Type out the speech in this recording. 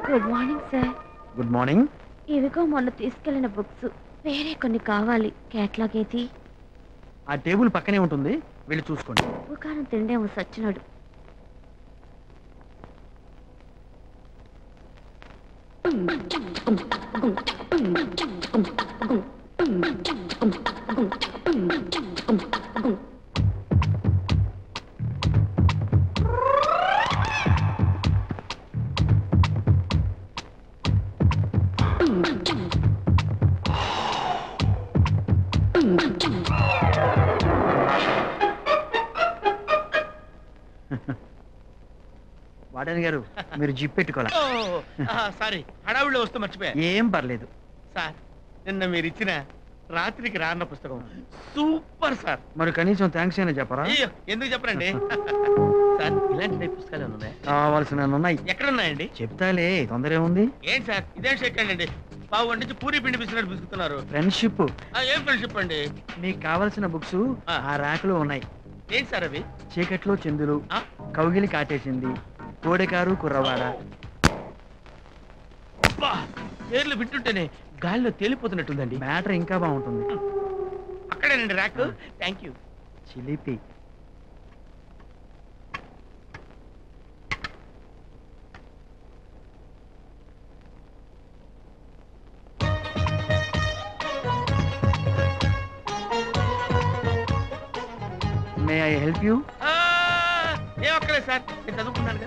Good morning sir. Good morning. ఇవిగో మొన్న తీసుకెళ్లిన బుక్స్. వేరే కొన్ని కావాలి. కేటలాగ్ ఏది? ఆ టేబుల్ పక్కనే ఉంటుంది, వెళ్ళి చూసుకోండి. ఉప్పు కారం తిండేమో సచ్చినాడు. వాడని గారు, మీరు జిప్ పెట్టుకోవాలా? సారీ, హడావిడిలో వస్తూ మర్చిపోయా. ఏం పర్లేదు సార్, నిన్న మీరు ఇచ్చిన రాత్రికి రాన్న పుస్తకం సూపర్ సార్. మరి కనీసం థ్యాంక్స్ అయినా చెప్పరా? అయ్యో, ఎందుకు చెప్పరండి సార్. ఇలాంటి టైప్ పుస్తకాలు ఉన్నాయి? కావాల్సిన ఉన్నాయి. ఎక్కడ ఉన్నాయండి? చెప్తాలే, తొందర ఏముంది? ఏంటి సార్ ఇదేం షేక్ అండి? పావు వండి నుంచి పూరి పిండి పిసినట్టు పిసుకుతున్నారు. ఫ్రెండ్షిప్. ఏం ఫ్రెండ్షిప్ అండి? మీకు కావలసిన బుక్స్ ఆ ర్యాకులో ఉన్నాయి. ఏంటి సార్ అవి? చీకట్లో చందులు, కౌగిలి కాటేసింది, కోడెకారు కుర్రవాడ. పేర్లు వింటుంటేనే గాలిలో తేలిపోతున్నట్టుందండి. మ్యాటర్ ఇంకా బాగుంటుంది. అక్కడేనండి ర్యాక్. Thank you. చిలిపి. May I help you? ఏం అక్కర్లేదు సార్, నేను చదువుకున్నాను.